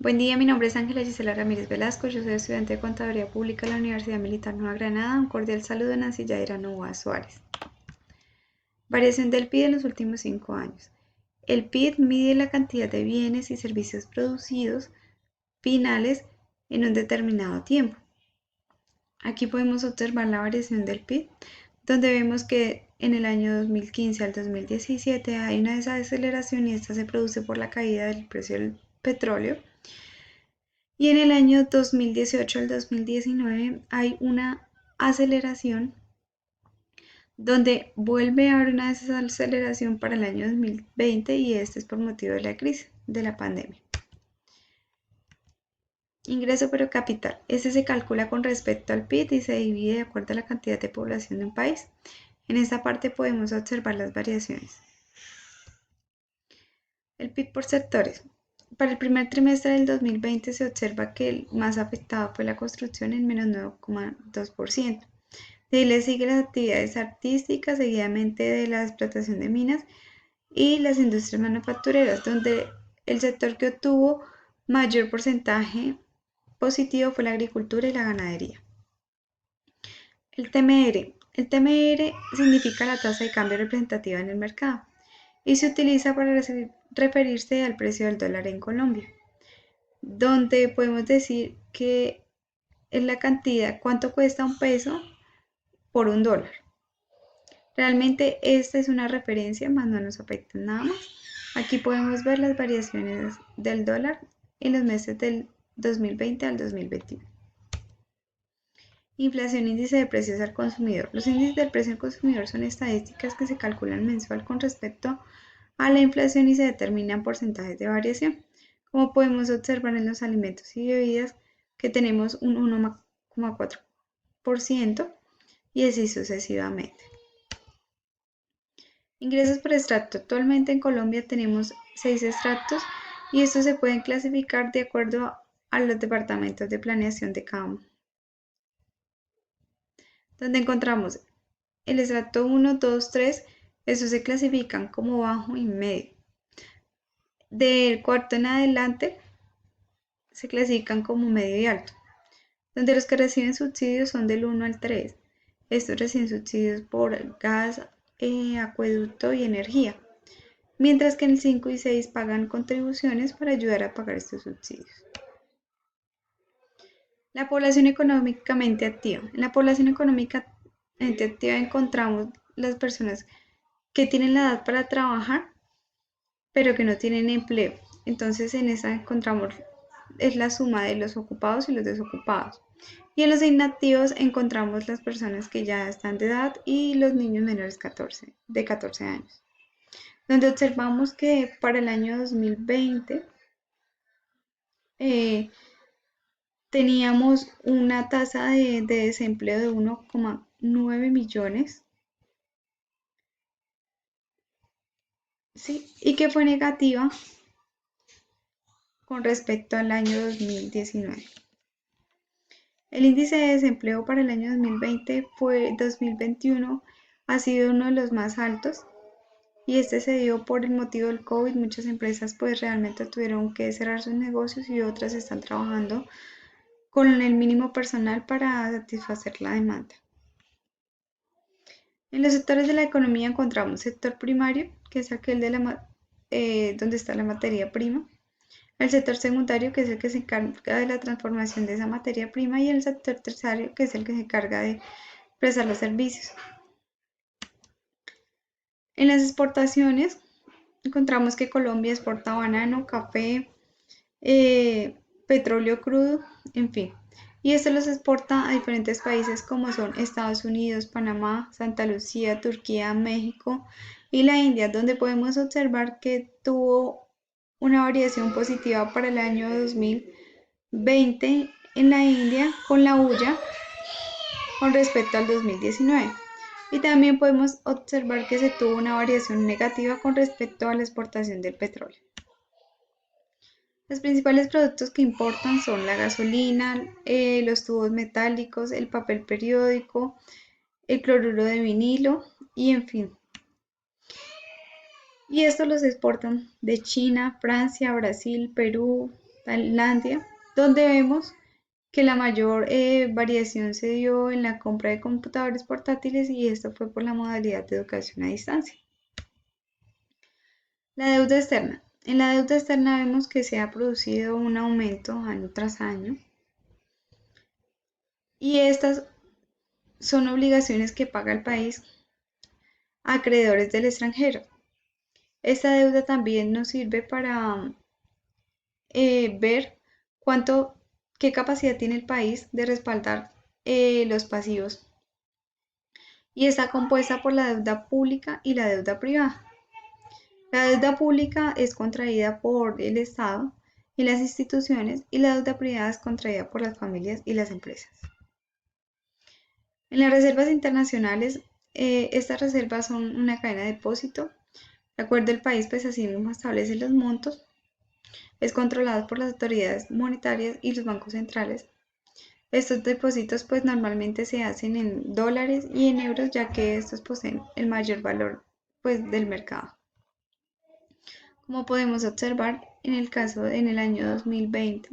Buen día, mi nombre es Ángela Gisela Ramírez Velasco, yo soy estudiante de Contaduría Pública de la Universidad Militar Nueva Granada. Un cordial saludo de Nancy Yaira Novoa Suárez. Variación del PIB en los últimos 5 años. El PIB mide la cantidad de bienes y servicios producidos finales en un determinado tiempo. Aquí podemos observar la variación del PIB, donde vemos que en el año 2015 al 2017 hay una desaceleración y esta se produce por la caída del precio del petróleo. Y en el año 2018 al 2019 hay una aceleración donde vuelve a haber una desaceleración para el año 2020 y este es por motivo de la crisis de la pandemia. Ingreso por capital. Este se calcula con respecto al PIB y se divide de acuerdo a la cantidad de población de un país. En esta parte podemos observar las variaciones. El PIB por sectores. Para el primer trimestre del 2020 se observa que el más afectado fue la construcción en menos 9,2%. De ahí le siguen las actividades artísticas, seguidamente de la explotación de minas y las industrias manufactureras, donde el sector que obtuvo mayor porcentaje positivo fue la agricultura y la ganadería. El TMR. El TMR significa la tasa de cambio representativa en el mercado y se utiliza para referirse al precio del dólar en Colombia, donde podemos decir que es la cantidad, cuánto cuesta un peso por un dólar. Realmente esta es una referencia, más no nos afecta nada más. Aquí podemos ver las variaciones del dólar en los meses del 2020 al 2021. Inflación, índice de precios al consumidor. Los índices del precio al consumidor son estadísticas que se calculan mensual con respecto a la inflación y se determinan porcentajes de variación. Como podemos observar en los alimentos y bebidas que tenemos un 1,4% y así sucesivamente. Ingresos por extracto. Actualmente en Colombia tenemos 6 extractos y estos se pueden clasificar de acuerdo a los departamentos de planeación de cada uno. Donde encontramos el extracto 1, 2, 3, estos se clasifican como bajo y medio. Del cuarto en adelante se clasifican como medio y alto. Donde los que reciben subsidios son del 1 al 3. Estos reciben subsidios por gas, acueducto y energía, mientras que en el 5 y 6 pagan contribuciones para ayudar a pagar estos subsidios. La población económicamente activa. En la población económicamente activa encontramos las personas que tienen la edad para trabajar, pero que no tienen empleo. Entonces en esa encontramos es la suma de los ocupados y los desocupados. Y en los inactivos encontramos las personas que ya están de edad y los niños menores de 14 años. Donde observamos que para el año 2020 eh, teníamos una tasa de desempleo de 1,9 millones, ¿sí? Y que fue negativa con respecto al año 2019. El índice de desempleo para el año 2021 ha sido uno de los más altos y este se dio por el motivo del COVID. Muchas empresas pues realmente tuvieron que cerrar sus negocios y otras están trabajando con el mínimo personal para satisfacer la demanda. En los sectores de la economía encontramos sector primario, que es aquel donde está la materia prima, el sector secundario, que es el que se encarga de la transformación de esa materia prima, y el sector terciario, que es el que se encarga de prestar los servicios. En las exportaciones encontramos que Colombia exporta banano, café, petróleo crudo, en fin. Y esto los exporta a diferentes países como son Estados Unidos, Panamá, Santa Lucía, Turquía, México y la India, donde podemos observar que tuvo una variación positiva para el año 2020 en la India con la hulla con respecto al 2019. Y también podemos observar que se tuvo una variación negativa con respecto a la exportación del petróleo. Los principales productos que importan son la gasolina, los tubos metálicos, el papel periódico, el cloruro de vinilo y en fin. Y estos los exportan de China, Francia, Brasil, Perú, Tailandia, donde vemos que la mayor variación se dio en la compra de computadores portátiles y esto fue por la modalidad de educación a distancia. La deuda externa. En la deuda externa vemos que se ha producido un aumento año tras año y estas son obligaciones que paga el país a acreedores del extranjero. Esta deuda también nos sirve para ver cuánto, qué capacidad tiene el país de respaldar los pasivos y está compuesta por la deuda pública y la deuda privada. La deuda pública es contraída por el Estado y las instituciones y la deuda privada es contraída por las familias y las empresas. En las reservas internacionales, estas reservas son una cadena de depósito. De acuerdo al país, pues así mismo establece los montos. Es controlado por las autoridades monetarias y los bancos centrales. Estos depósitos pues normalmente se hacen en dólares y en euros ya que estos poseen el mayor valor pues del mercado. Como podemos observar en el caso en el año 2020,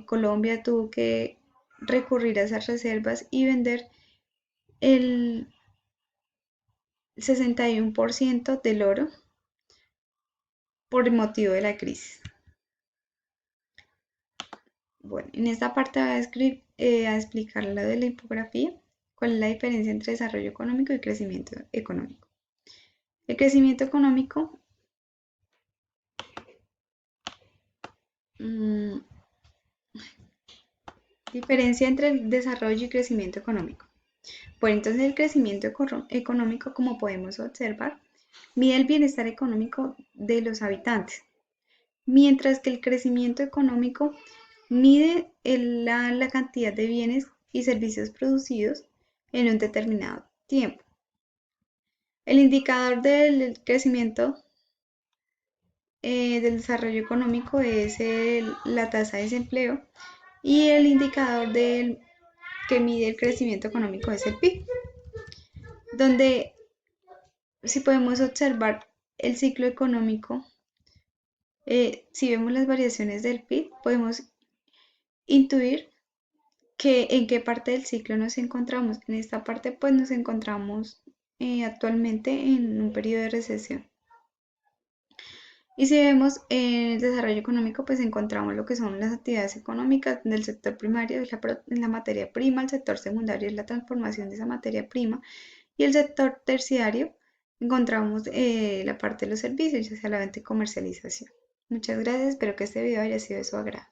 Colombia tuvo que recurrir a esas reservas y vender el 61% del oro por motivo de la crisis. Bueno, en esta parte voy a explicar lo de la infografía, cuál es la diferencia entre desarrollo económico y crecimiento económico. El crecimiento económico mm, diferencia entre el desarrollo y crecimiento económico. Bueno, entonces el crecimiento económico, como podemos observar, mide el bienestar económico de los habitantes, mientras que el crecimiento económico mide la cantidad de bienes y servicios producidos en un determinado tiempo. El indicador del crecimiento del desarrollo económico es la tasa de desempleo y el indicador que mide el crecimiento económico es el PIB, donde si podemos observar el ciclo económico, si vemos las variaciones del PIB, podemos intuir en qué parte del ciclo nos encontramos. En esta parte pues nos encontramos actualmente en un periodo de recesión. Y si vemos el desarrollo económico, pues encontramos lo que son las actividades económicas del sector primario, es la materia prima, el sector secundario es la transformación de esa materia prima y el sector terciario encontramos la parte de los servicios, ya sea la venta y comercialización. Muchas gracias, espero que este video haya sido de su agrado.